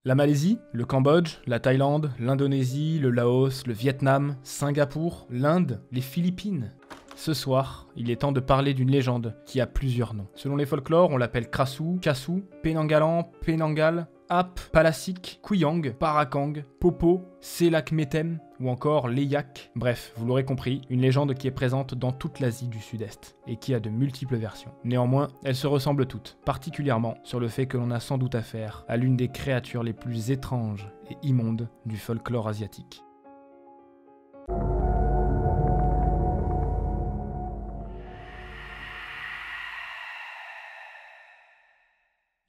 La Malaisie, le Cambodge, la Thaïlande, l'Indonésie, le Laos, le Vietnam, Singapour, l'Inde, les Philippines. Ce soir, il est temps de parler d'une légende qui a plusieurs noms. Selon les folklores, on l'appelle Krasu, Chasu, Penanggalan, Penanggal, Ap, Palasik, Kuyang, Parakang, Popo, Selakmetem ou encore Leyak. Bref, vous l'aurez compris, une légende qui est présente dans toute l'Asie du Sud-Est et qui a de multiples versions. Néanmoins, elles se ressemblent toutes, particulièrement sur le fait que l'on a sans doute affaire à l'une des créatures les plus étranges et immondes du folklore asiatique.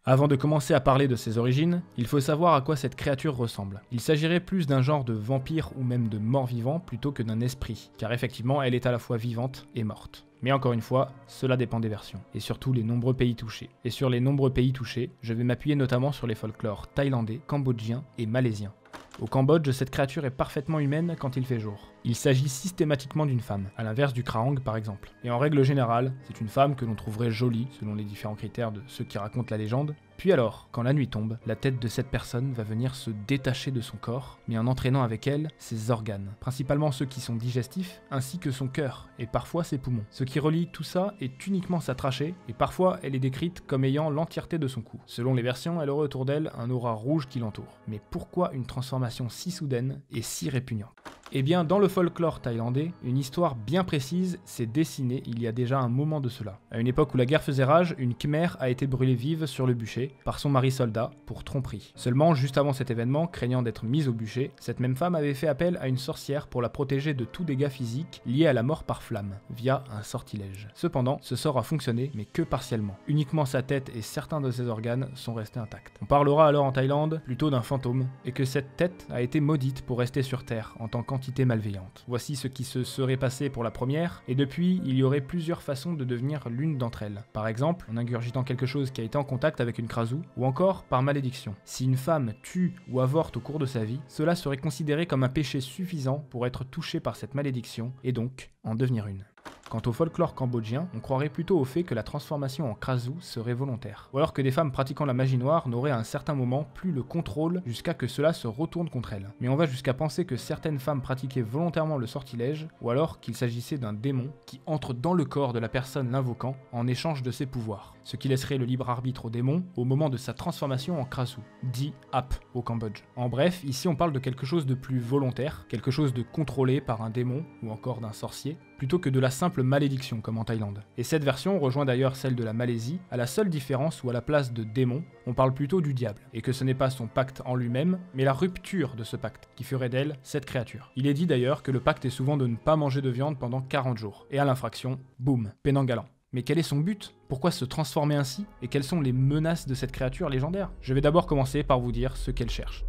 Avant de commencer à parler de ses origines, il faut savoir à quoi cette créature ressemble. Il s'agirait plus d'un genre de vampire ou même de mort-vivant plutôt que d'un esprit, car effectivement elle est à la fois vivante et morte. Mais encore une fois, cela dépend des versions, et surtout les nombreux pays touchés. Et sur les nombreux pays touchés, je vais m'appuyer notamment sur les folklores thaïlandais, cambodgiens et malaisiens. Au Cambodge, cette créature est parfaitement humaine quand il fait jour. Il s'agit systématiquement d'une femme, à l'inverse du Krahang par exemple. Et en règle générale, c'est une femme que l'on trouverait jolie, selon les différents critères de ceux qui racontent la légende. Puis alors, quand la nuit tombe, la tête de cette personne va venir se détacher de son corps, mais en entraînant avec elle ses organes, principalement ceux qui sont digestifs, ainsi que son cœur, et parfois ses poumons. Ce qui relie tout ça est uniquement sa trachée, et parfois elle est décrite comme ayant l'entièreté de son cou. Selon les versions, elle aurait autour d'elle un aura rouge qui l'entoure. Mais pourquoi une transformation si soudaine et si répugnante ? Eh bien, dans le folklore thaïlandais, une histoire bien précise s'est dessinée il y a déjà un moment de cela. À une époque où la guerre faisait rage, une khmer a été brûlée vive sur le bûcher par son mari soldat pour tromperie. Seulement, juste avant cet événement, craignant d'être mise au bûcher, cette même femme avait fait appel à une sorcière pour la protéger de tout dégât physique lié à la mort par flamme, via un sortilège. Cependant, ce sort a fonctionné, mais que partiellement. Uniquement sa tête et certains de ses organes sont restés intacts. On parlera alors en Thaïlande plutôt d'un fantôme, et que cette tête a été maudite pour rester sur Terre en tant qu'entité malveillante. Voici ce qui se serait passé pour la première, et depuis, il y aurait plusieurs façons de devenir l'une d'entre elles. Par exemple, en ingurgitant quelque chose qui a été en contact avec une krasu, ou encore par malédiction. Si une femme tue ou avorte au cours de sa vie, cela serait considéré comme un péché suffisant pour être touché par cette malédiction, et donc en devenir une. Quant au folklore cambodgien, on croirait plutôt au fait que la transformation en krasu serait volontaire, ou alors que des femmes pratiquant la magie noire n'auraient à un certain moment plus le contrôle jusqu'à que cela se retourne contre elles. Mais on va jusqu'à penser que certaines femmes pratiquaient volontairement le sortilège, ou alors qu'il s'agissait d'un démon qui entre dans le corps de la personne l'invoquant en échange de ses pouvoirs, ce qui laisserait le libre arbitre au démon au moment de sa transformation en krasu, dit Ap au Cambodge. En bref, ici on parle de quelque chose de plus volontaire, quelque chose de contrôlé par un démon ou encore d'un sorcier, plutôt que de la simple malédiction comme en Thaïlande. Et cette version rejoint d'ailleurs celle de la Malaisie, à la seule différence où à la place de démon, on parle plutôt du diable, et que ce n'est pas son pacte en lui-même, mais la rupture de ce pacte, qui ferait d'elle cette créature. Il est dit d'ailleurs que le pacte est souvent de ne pas manger de viande pendant 40 jours, et à l'infraction, boum, Penanggalan. Mais quel est son but ? Pourquoi se transformer ainsi ? Et quelles sont les menaces de cette créature légendaire ? Je vais d'abord commencer par vous dire ce qu'elle cherche.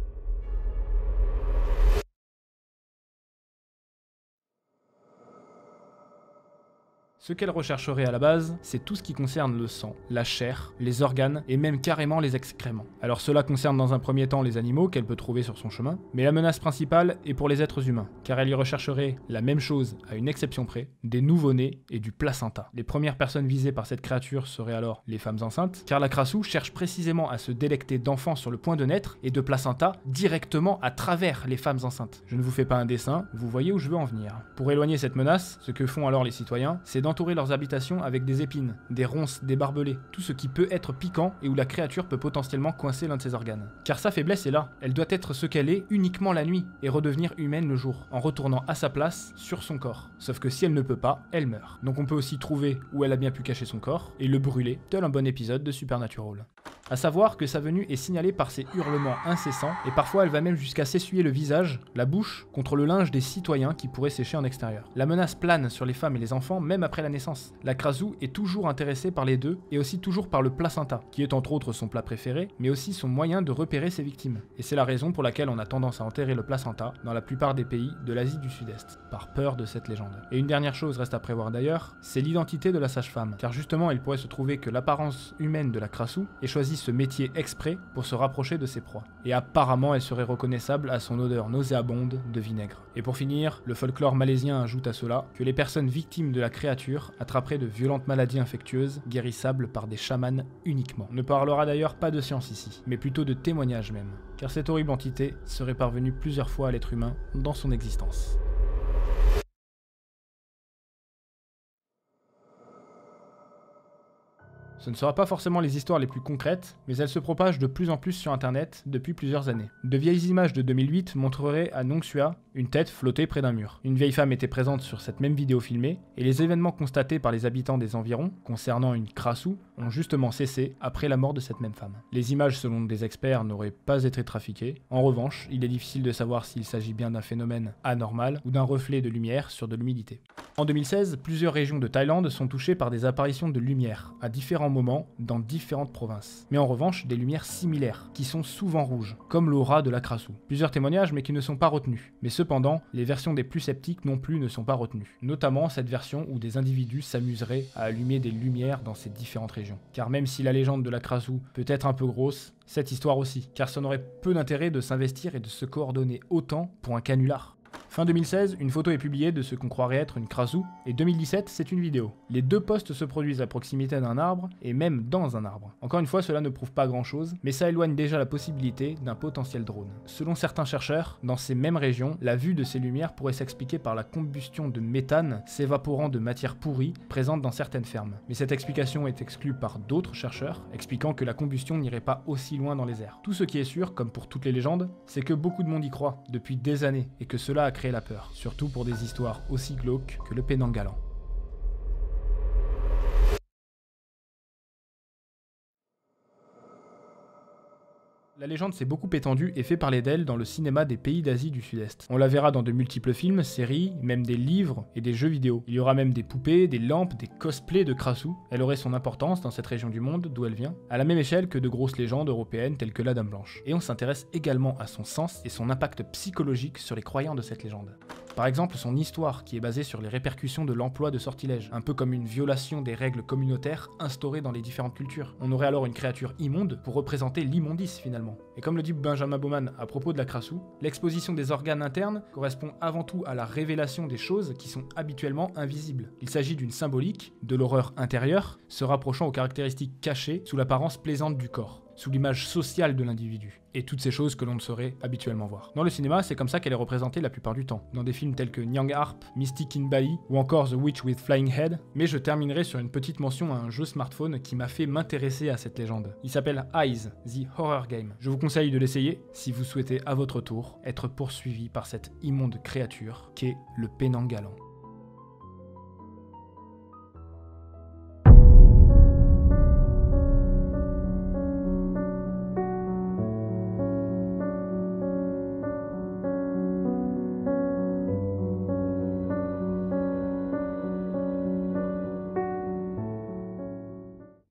Ce qu'elle rechercherait à la base, c'est tout ce qui concerne le sang, la chair, les organes et même carrément les excréments. Alors cela concerne dans un premier temps les animaux qu'elle peut trouver sur son chemin, mais la menace principale est pour les êtres humains, car elle y rechercherait la même chose à une exception près, des nouveau-nés et du placenta. Les premières personnes visées par cette créature seraient alors les femmes enceintes, car la krasu cherche précisément à se délecter d'enfants sur le point de naître et de placenta directement à travers les femmes enceintes. Je ne vous fais pas un dessin, vous voyez où je veux en venir. Pour éloigner cette menace, ce que font alors les citoyens, c'est d'entourer leurs habitations avec des épines, des ronces, des barbelés, tout ce qui peut être piquant et où la créature peut potentiellement coincer l'un de ses organes. Car sa faiblesse est là, elle doit être ce qu'elle est uniquement la nuit et redevenir humaine le jour, en retournant à sa place sur son corps. Sauf que si elle ne peut pas, elle meurt. Donc on peut aussi trouver où elle a bien pu cacher son corps et le brûler, tel un bon épisode de Supernatural. A savoir que sa venue est signalée par ses hurlements incessants et parfois elle va même jusqu'à s'essuyer le visage, la bouche, contre le linge des citoyens qui pourraient sécher en extérieur. La menace plane sur les femmes et les enfants même après la naissance. La krasu est toujours intéressée par les deux et aussi toujours par le placenta, qui est entre autres son plat préféré, mais aussi son moyen de repérer ses victimes. Et c'est la raison pour laquelle on a tendance à enterrer le placenta dans la plupart des pays de l'Asie du Sud-Est, par peur de cette légende. Et une dernière chose reste à prévoir d'ailleurs, c'est l'identité de la sage-femme, car justement il pourrait se trouver que l'apparence humaine de la krasu ait choisi ce métier exprès pour se rapprocher de ses proies. Et apparemment, elle serait reconnaissable à son odeur nauséabonde de vinaigre. Et pour finir, le folklore malaisien ajoute à cela que les personnes victimes de la créature attraperaient de violentes maladies infectieuses guérissables par des chamans uniquement. On ne parlera d'ailleurs pas de science ici, mais plutôt de témoignages même, car cette horrible entité serait parvenue plusieurs fois à l'être humain dans son existence. Ce ne sera pas forcément les histoires les plus concrètes, mais elles se propagent de plus en plus sur internet depuis plusieurs années. De vieilles images de 2008 montreraient à Nong Sua une tête flotter près d'un mur. Une vieille femme était présente sur cette même vidéo filmée, et les événements constatés par les habitants des environs concernant une Krasu ont justement cessé après la mort de cette même femme. Les images, selon des experts, n'auraient pas été trafiquées. En revanche, il est difficile de savoir s'il s'agit bien d'un phénomène anormal ou d'un reflet de lumière sur de l'humidité. En 2016, plusieurs régions de Thaïlande sont touchées par des apparitions de lumière à différents moments dans différentes provinces. Mais en revanche, des lumières similaires, qui sont souvent rouges, comme l'aura de la Krasu. Plusieurs témoignages, mais qui ne sont pas retenus. Mais cependant, les versions des plus sceptiques non plus ne sont pas retenues. Notamment cette version où des individus s'amuseraient à allumer des lumières dans ces différentes régions. Car même si la légende de la Krasu peut être un peu grosse, cette histoire aussi, car ça n'aurait peu d'intérêt de s'investir et de se coordonner autant pour un canular. Fin 2016, une photo est publiée de ce qu'on croirait être une Krasu, et 2017, c'est une vidéo. Les deux postes se produisent à proximité d'un arbre, et même dans un arbre. Encore une fois, cela ne prouve pas grand-chose, mais ça éloigne déjà la possibilité d'un potentiel drone. Selon certains chercheurs, dans ces mêmes régions, la vue de ces lumières pourrait s'expliquer par la combustion de méthane s'évaporant de matières pourries présentes dans certaines fermes. Mais cette explication est exclue par d'autres chercheurs, expliquant que la combustion n'irait pas aussi loin dans les airs. Tout ce qui est sûr, comme pour toutes les légendes, c'est que beaucoup de monde y croit, depuis des années, et que cela a créé la peur, surtout pour des histoires aussi glauques que le Penang Galant. La légende s'est beaucoup étendue et fait parler d'elle dans le cinéma des pays d'Asie du Sud-Est. On la verra dans de multiples films, séries, même des livres et des jeux vidéo. Il y aura même des poupées, des lampes, des cosplays de Krasu. Elle aurait son importance dans cette région du monde d'où elle vient, à la même échelle que de grosses légendes européennes telles que la Dame Blanche. Et on s'intéresse également à son sens et son impact psychologique sur les croyants de cette légende. Par exemple, son histoire, qui est basée sur les répercussions de l'emploi de sortilèges, un peu comme une violation des règles communautaires instaurées dans les différentes cultures. On aurait alors une créature immonde pour représenter l'immondice finalement. Et comme le dit Benjamin Bauman à propos de la Krasu, l'exposition des organes internes correspond avant tout à la révélation des choses qui sont habituellement invisibles. Il s'agit d'une symbolique, de l'horreur intérieure, se rapprochant aux caractéristiques cachées sous l'apparence plaisante du corps, sous l'image sociale de l'individu, et toutes ces choses que l'on ne saurait habituellement voir. Dans le cinéma, c'est comme ça qu'elle est représentée la plupart du temps, dans des films tels que Nyang Harp, Mystic in Bali, ou encore The Witch with Flying Head, mais je terminerai sur une petite mention à un jeu smartphone qui m'a fait m'intéresser à cette légende. Il s'appelle Eyes, The Horror Game. Je vous conseille de l'essayer si vous souhaitez à votre tour être poursuivi par cette immonde créature qu'est le Penang Galant.